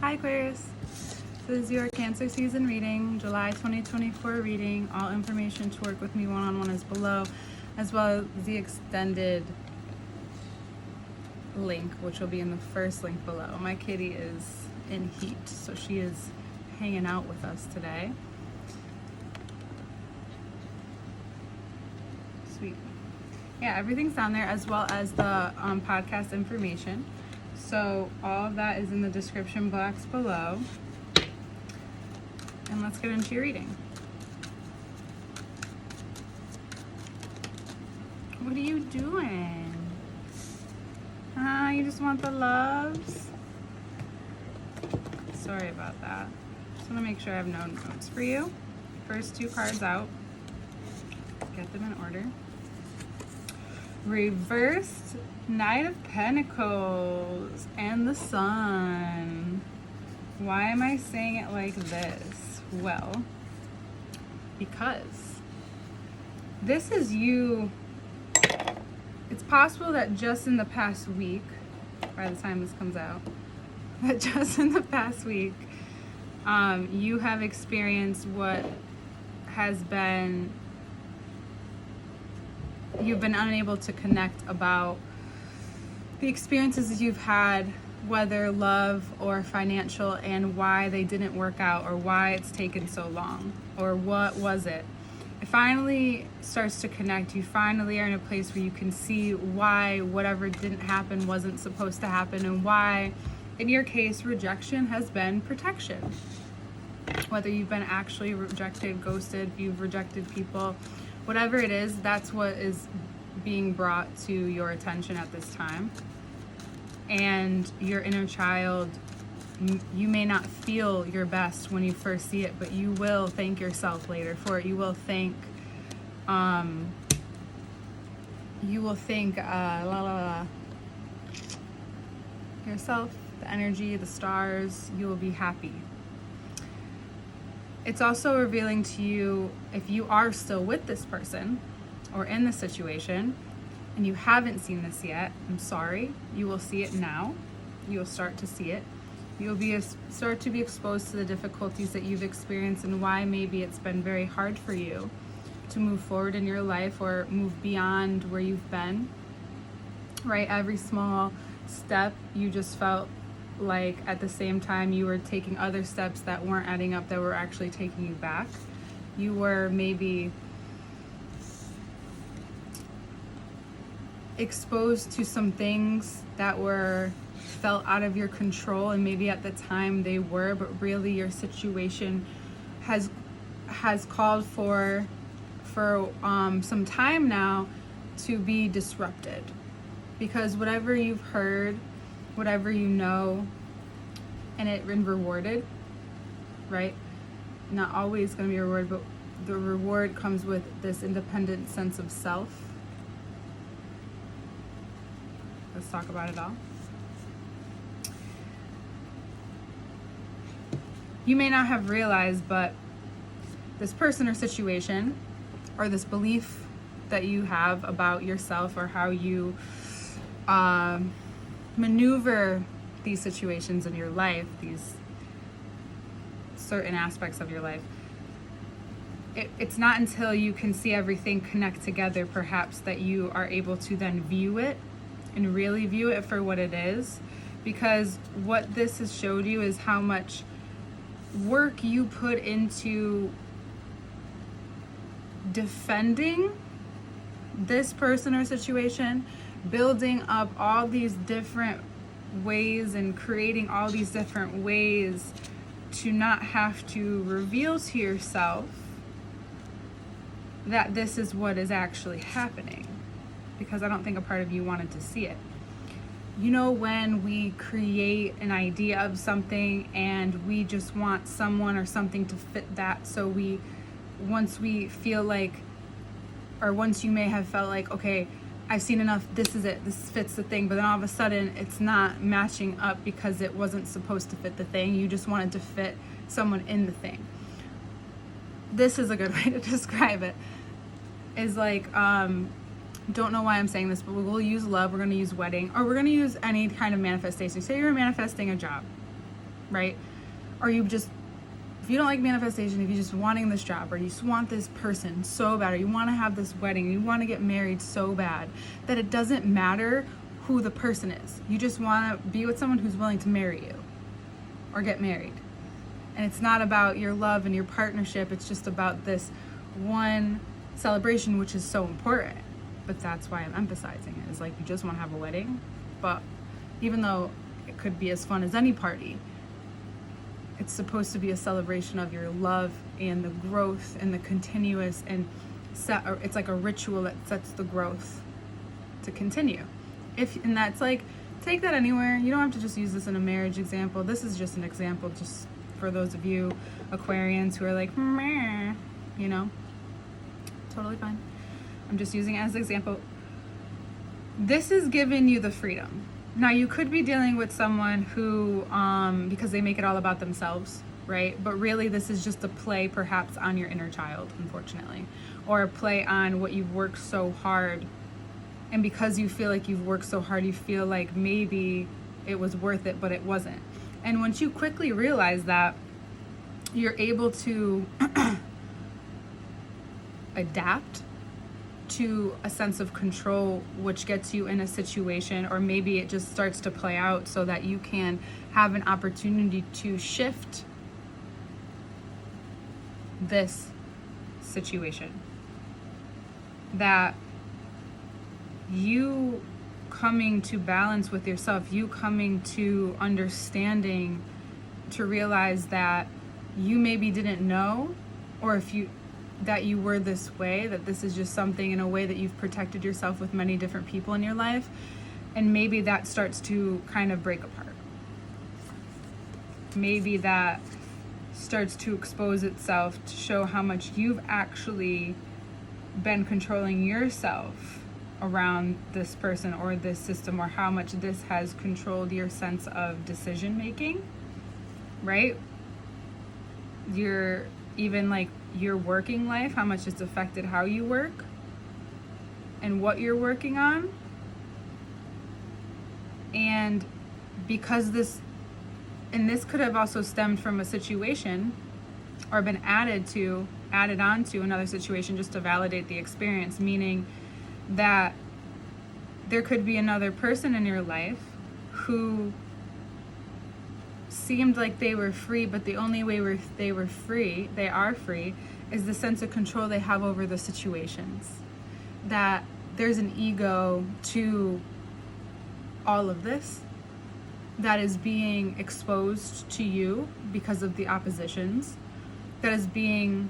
Hi Aquarius, this is your Cancer season reading, July 2024 reading. All information to work with me one-on-one is below, as well as the extended link, which will be in the first link below. My kitty is in heat, so she is hanging out with us today. Sweet. Yeah, everything's down there, as well as the podcast information. So all of that is in the description box below. And let's get into your reading. What are you doing? You just want the loves? Sorry about that. Just want to make sure I have no notes for you. First two cards out. Get them in order. Reversed Knight of Pentacles and the Sun. Why am I saying it like this? Well, because this is you. It's possible that just in the past week, by the time this comes out, that just in the past week, you have experienced what has been, you've been unable to connect about the experiences you've had, whether love or financial, and why they didn't work out, or why it's taken so long, or what was it. It finally starts to connect. You finally are in a place where you can see why whatever didn't happen wasn't supposed to happen, and why, in your case, rejection has been protection. Whether you've been actually rejected, ghosted, you've rejected people, whatever it is, that's what is being brought to your attention at this time. And your inner child, you may not feel your best when you first see it, but you will thank yourself later for it. You will thank yourself, the energy, the stars. You will be happy. It's also revealing to you, if you are still with this person or in this situation and you haven't seen this yet, I'm sorry. You will see it now. You will start to see it. You'll start to be exposed to the difficulties that you've experienced, and why maybe it's been very hard for you to move forward in your life or move beyond where you've been, right? Every small step, you just felt like at the same time you were taking other steps that weren't adding up, that were actually taking you back. You were maybe exposed to some things that felt out of your control, and maybe at the time they were, but really your situation has called for some time now to be disrupted, because whatever you've heard, whatever you know, and it been rewarded, right? Not always going to be a reward, but the reward comes with this independent sense of self. Let's talk about it all. You may not have realized, but this person or situation, or this belief that you have about yourself, or how you maneuver these situations in your life, these certain aspects of your life, it's not until you can see everything connect together, perhaps, that you are able to then view it and really view it for what it is. Because what this has showed you is how much work you put into defending this person or situation, building up all these different ways and creating all these different ways to not have to reveal to yourself that this is what is actually happening, because I don't think a part of you wanted to see it. You know, when we create an idea of something and we just want someone or something to fit that, so once we feel like, or once you may have felt like, okay, I've seen enough, this is it, this fits the thing, but then all of a sudden it's not matching up because it wasn't supposed to fit the thing. You just wanted to fit someone in the thing. This is a good way to describe it. Is like, don't know why I'm saying this, but we'll use love, we're going to use wedding, or we're going to use any kind of manifestation. Say you're manifesting a job, right? Or you just, if you don't like manifestation, if you're just wanting this job, or you just want this person so bad, or you want to have this wedding, you want to get married so bad, that it doesn't matter who the person is. You just want to be with someone who's willing to marry you or get married. And it's not about your love and your partnership. It's just about this one celebration, which is so important. But that's why I'm emphasizing it. It's like, you just want to have a wedding. But even though it could be as fun as any party, it's supposed to be a celebration of your love and the growth and the continuous, and it's like a ritual that sets the growth to continue. And that's like, take that anywhere. You don't have to just use this in a marriage example. This is just an example just for those of you Aquarians who are like, meh, you know, totally fine. I'm just using it as an example. This is giving you the freedom. Now, you could be dealing with someone who, because they make it all about themselves, right? But really, this is just a play perhaps on your inner child, unfortunately, or a play on what you've worked so hard. And because you feel like you've worked so hard, you feel like maybe it was worth it, but it wasn't. And once you quickly realize that, you're able to adapt to a sense of control, which gets you in a situation, or maybe it just starts to play out so that you can have an opportunity to shift this situation. That you coming to balance with yourself, you coming to understanding, to realize that you maybe didn't know, or that you were this way, that this is just something in a way that you've protected yourself with many different people in your life, and maybe that starts to kind of break apart. Maybe that starts to expose itself to show how much you've actually been controlling yourself around this person or this system, or how much this has controlled your sense of decision making, right? Even like your working life, how much it's affected how you work and what you're working on. And because this could have also stemmed from a situation, or been added on to another situation just to validate the experience, meaning that there could be another person in your life who seemed like they were free, but the only way they are free, is the sense of control they have over the situations. That there's an ego to all of this that is being exposed to you because of the oppositions, that is being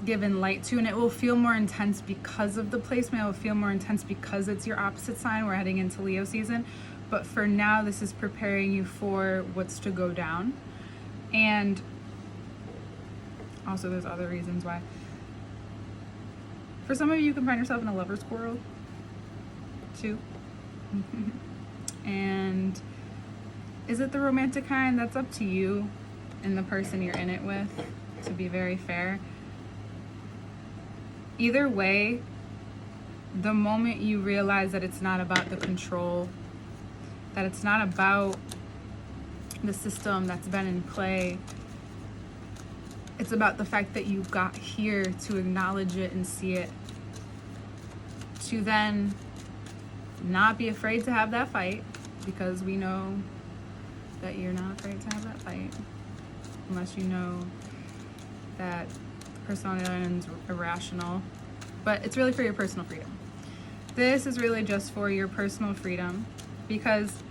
given light to, and it will feel more intense because of the placement. It will feel more intense because it's your opposite sign. We're heading into Leo season. But for now, this is preparing you for what's to go down. And also there's other reasons why. For some of you, you can find yourself in a lover's quarrel too. And is it the romantic kind? That's up to you and the person you're in it with, to be very fair. Either way, the moment you realize that it's not about the control, that it's not about the system that's been in play, it's about the fact that you got here to acknowledge it and see it, to then not be afraid to have that fight, because we know that you're not afraid to have that fight, unless you know that person on the other end is irrational. But it's really for your personal freedom. This is really just for your personal freedom, because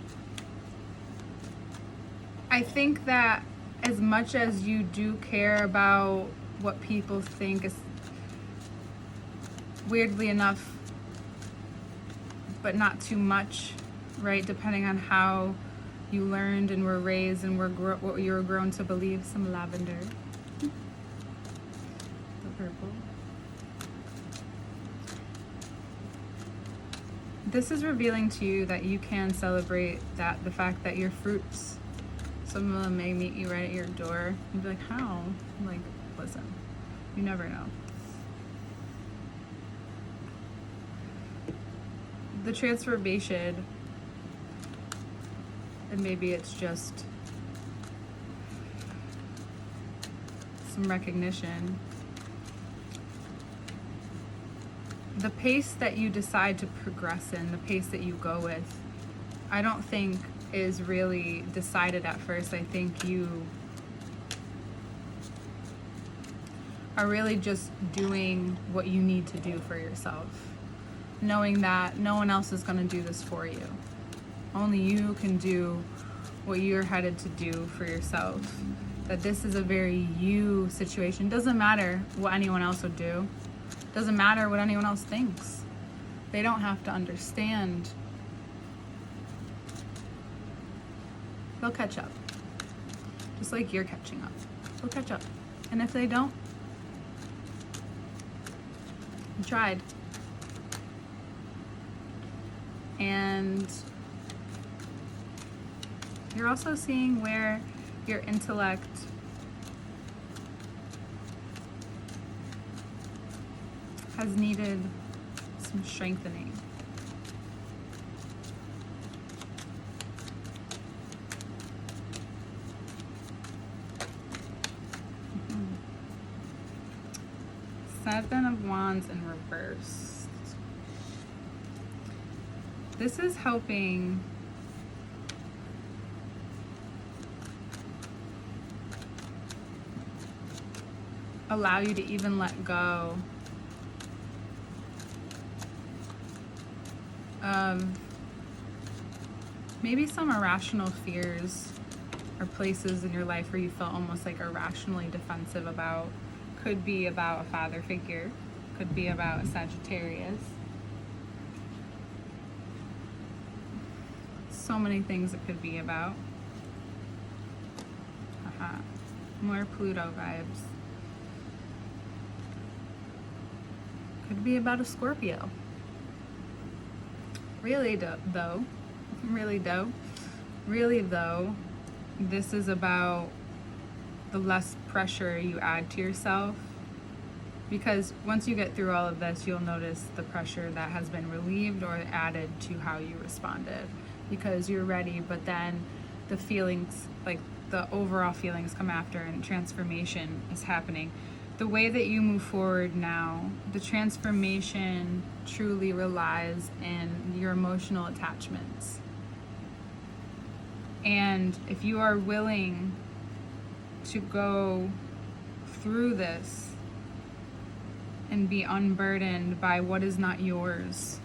I think that as much as you do care about what people think, is weirdly enough, but not too much, right? Depending on how you learned and were raised and what you were grown to believe. Some lavender. The purple. This is revealing to you that you can celebrate that, the fact that your fruits, some of them may meet you right at your door. You'd be like, how? I'm like, listen, you never know. The transformation, and maybe it's just some recognition. The pace that you decide to progress in, the pace that you go with, I don't think is really decided at first. I think you are really just doing what you need to do for yourself, knowing that no one else is going to do this for you. Only you can do what you're headed to do for yourself. That this is a very you situation. Doesn't matter what anyone else would do. Doesn't matter what anyone else thinks. They don't have to understand. They'll catch up. Just like you're catching up. They'll catch up. And if they don't, you tried. And you're also seeing where your intellect has needed some strengthening. Seven of Wands in reverse. This is helping allow you to even let go of maybe some irrational fears or places in your life where you felt almost like irrationally defensive about. Could be about a father figure, could be about a Sagittarius. So many things it could be about. More Pluto vibes. Could be about a Scorpio. Really though, this is about the less pressure you add to yourself, because once you get through all of this, you'll notice the pressure that has been relieved or added to how you responded, because you're ready, but then the feelings, like the overall feelings, come after, and transformation is happening. The way that you move forward now, the transformation truly relies in your emotional attachments. And if you are willing to go through this and be unburdened by what is not yours,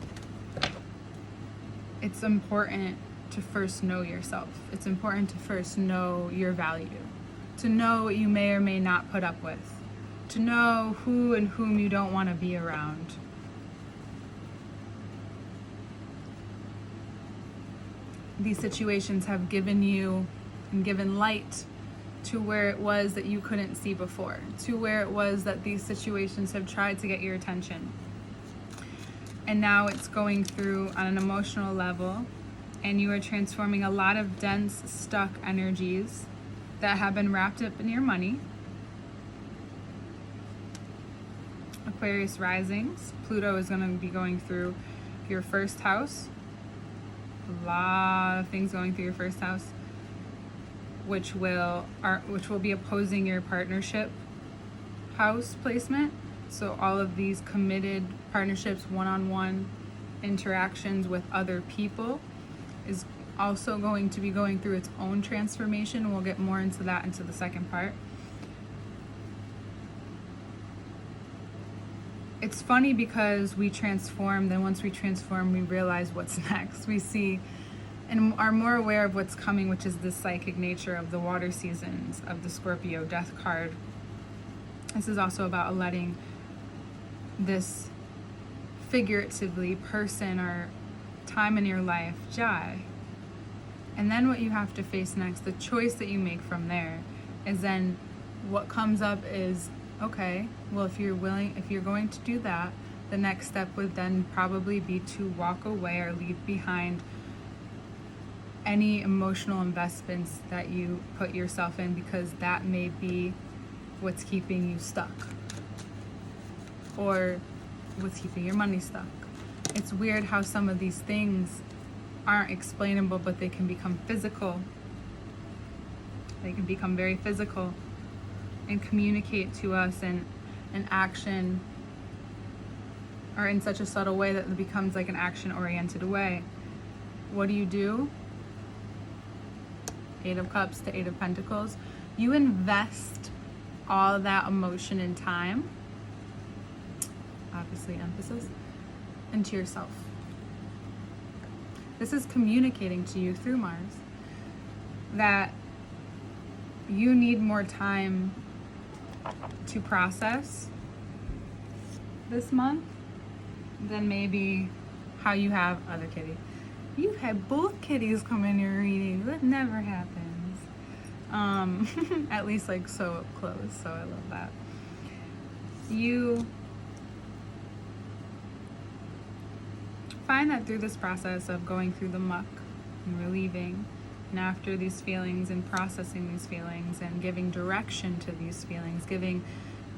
it's important to first know yourself. It's important to first know your value, to know what you may or may not put up with, to know who and whom you don't want to be around. These situations have given you and given light to where it was that you couldn't see before, to where it was that these situations have tried to get your attention. And now it's going through on an emotional level, and you are transforming a lot of dense, stuck energies that have been wrapped up in your money. Aquarius risings, Pluto is going to be going through your first house. A lot of things going through your first house, which will be opposing your partnership house placement. So all of these committed partnerships, one-on-one interactions with other people, is also going to be going through its own transformation. We'll get more into that into the second part. It's funny because we transform, then once we transform, we realize what's next. We see and are more aware of what's coming, which is the psychic nature of the water seasons of the Scorpio death card. This is also about letting this figuratively person or time in your life die. And then what you have to face next, the choice that you make from there, is then what comes up is, okay, well, if you're going to do that, the next step would then probably be to walk away or leave behind any emotional investments that you put yourself in, because that may be what's keeping you stuck or what's keeping your money stuck. It's weird how some of these things aren't explainable, but they can become physical. They can become very physical and communicate to us in an action, or in such a subtle way that it becomes like an action-oriented way. What do? Eight of Cups to Eight of Pentacles. You invest all that emotion and time, obviously emphasis, into yourself. This is communicating to you through Mars that you need more time to process this month than maybe how you have other kitties. You've had both kitties come in your reading. That never happens. At least like so up close, so I love that. You find that through this process of going through the muck and relieving, and after these feelings and processing these feelings and giving direction to these feelings, giving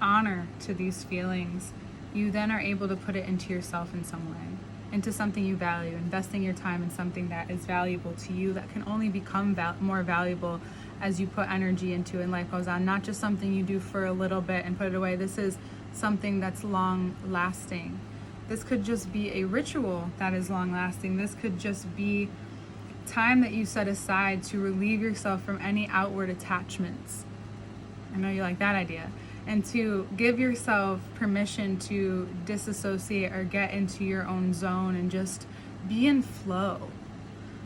honor to these feelings, you then are able to put it into yourself in some way, into something you value, investing your time in something that is valuable to you, that can only become more valuable as you put energy into it and life goes on. Not just something you do for a little bit and put it away. This is something that's long lasting. This could just be a ritual that is long lasting. This could just be time that you set aside to relieve yourself from any outward attachments. I know you like that idea. And to give yourself permission to disassociate or get into your own zone and just be in flow,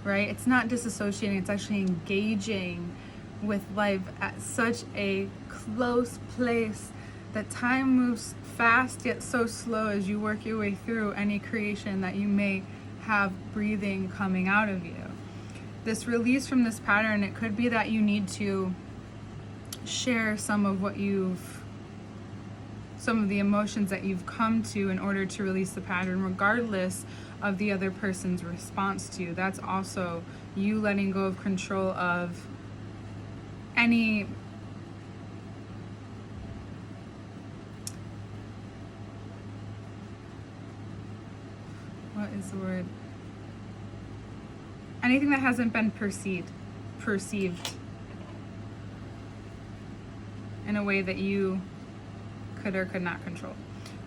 right? It's not disassociating, it's actually engaging with life at such a close place that time moves fast yet so slow as you work your way through any creation that you may have breathing coming out of you. This release from this pattern, it could be that you need to share some of the emotions that you've come to in order to release the pattern, regardless of the other person's response to you. That's also you letting go of control of any anything that hasn't been perceived in a way that you could or could not control.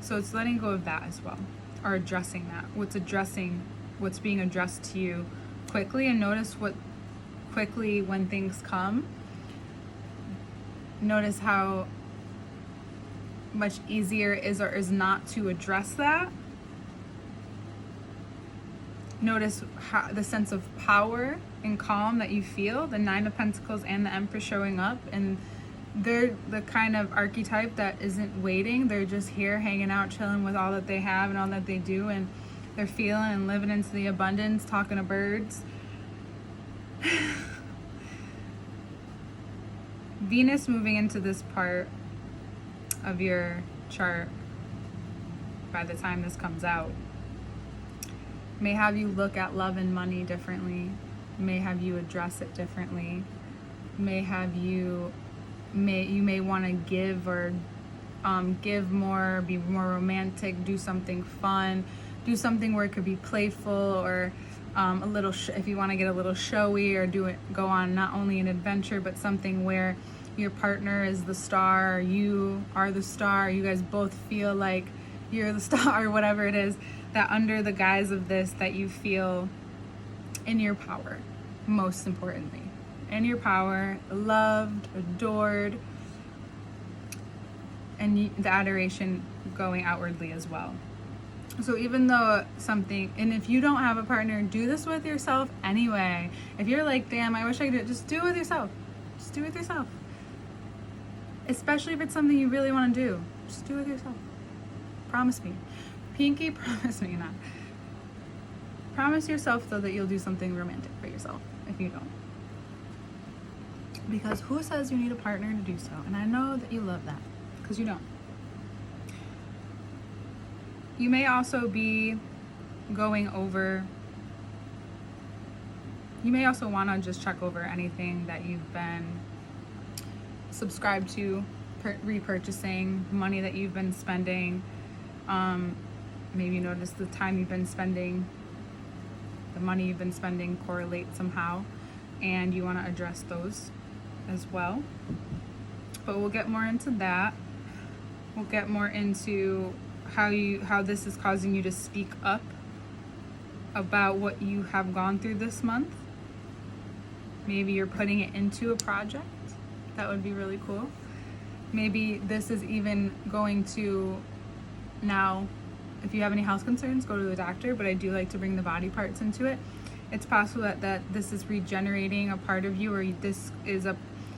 So it's letting go of that as well, or addressing that. What's being addressed to you quickly, and notice what quickly when things come. Notice how much easier it is or is not to address that. Notice how the sense of power and calm that you feel, the Nine of Pentacles and the Empress showing up, and they're the kind of archetype that isn't waiting. They're just here hanging out, chilling with all that they have and all that they do, and they're feeling and living into the abundance, talking to birds. Venus moving into this part of your chart by the time this comes out may have you look at love and money differently, may have you address it differently, you may want to give or give more, be more romantic, do something fun, do something where it could be playful, or a little if you want to get a little showy, or go on not only an adventure but something where your partner is the star, or you are the star, you guys both feel like you're the star, or whatever it is, that under the guise of this, that you feel in your power, most importantly. In your power, loved, adored, and the adoration going outwardly as well. So even though and if you don't have a partner, do this with yourself anyway. If you're like, damn, I wish I could do it, just do it with yourself. Just do it with yourself. Especially if it's something you really want to do. Just do it with yourself. Promise me. Pinky, promise me not. Promise yourself, though, that you'll do something romantic for yourself if you don't. Because who says you need a partner to do so? And I know that you love that, because you don't. You may also be going over, you may also want to just check over anything that you've been subscribed to, repurchasing, money that you've been spending. Maybe notice the time you've been spending, the money you've been spending correlate somehow, and you want to address those as well. but we'll get more into that. We'll get more into how this is causing you to speak up about what you have gone through this month. Maybe you're putting it into a project. That would be really cool. Maybe this is even going to, now, if you have any health concerns, go to the doctor, but I do like to bring the body parts into it. It's possible that this is regenerating a part of you, or this is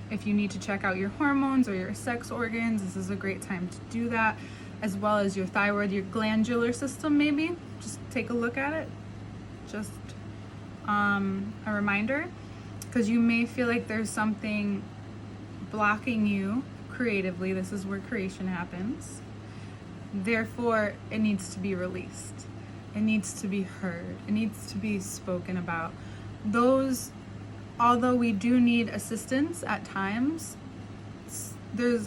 if you need to check out your hormones or your sex organs, this is a great time to do that, as well as your thyroid, your glandular system. Maybe just take a look at it. Just a reminder, because you may feel like there's something blocking you creatively. This is where creation happens. Therefore, it needs to be released. It needs to be heard. It needs to be spoken about. Although we do need assistance at times,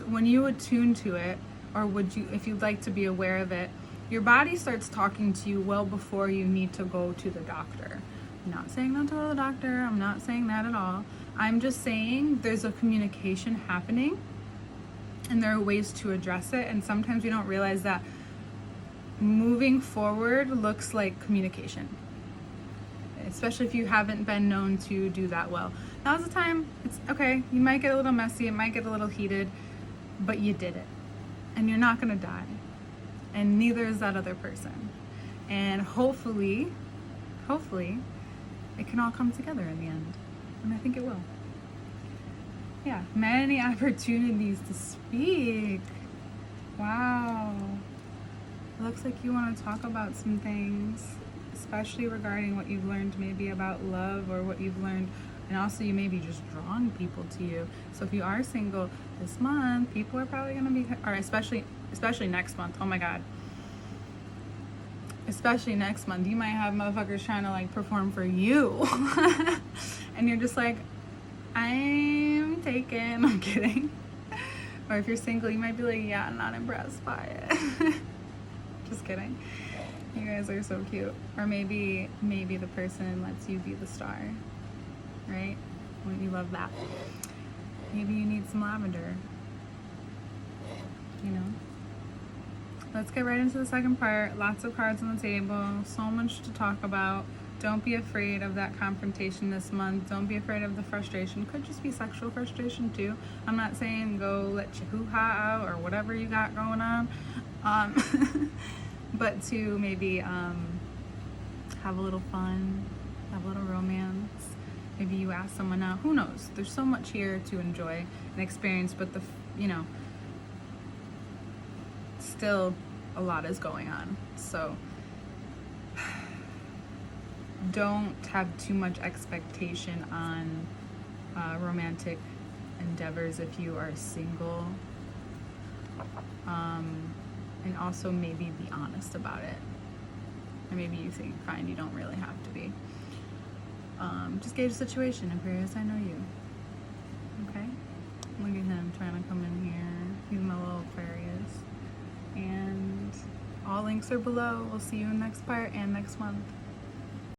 when you attune to it, or if you'd like to be aware of it, your body starts talking to you well before you need to go to the doctor. I'm not saying not to go to the doctor. I'm not saying that at all. I'm just saying there's a communication happening, and there are ways to address it. And sometimes we don't realize that moving forward looks like communication, especially if you haven't been known to do that well. Now's the time. It's okay. You might get a little messy. It might get a little heated, but you did it, and you're not going to die. And neither is that other person. And hopefully, it can all come together in the end. And I think it will. Yeah, many opportunities to speak. Wow. It looks like you want to talk about some things, especially regarding what you've learned maybe about love, or what you've learned. And also, you may be just drawing people to you. So if you are single this month, people are probably going to be, or especially next month. Oh my God. Especially next month, you might have motherfuckers trying to like perform for you. And you're just like, I'm taken. I'm kidding. Or if you're single, you might be like, yeah, I'm not impressed by it. Just kidding. You guys are so cute. Or maybe the person lets you be the star. Right? Wouldn't you love that? Maybe you need some lavender. You know? Let's get right into the second part. Lots of cards on the table. So much to talk about. Don't be afraid of that confrontation this month. Don't be afraid of the frustration. Could just be sexual frustration too. I'm not saying go let your hoo-ha out or whatever you got going on. But to maybe have a little fun, have a little romance. Maybe you ask someone out. Who knows? There's so much here to enjoy and experience, but still a lot is going on. So don't have too much expectation on romantic endeavors if you are single. And also maybe be honest about it. Or maybe you find you don't really have to be. Just gauge the situation. Aquarius, I know you. Okay? Look at him trying to come in here. He's my little Aquarius. And all links are below. We'll see you in the next part and next month.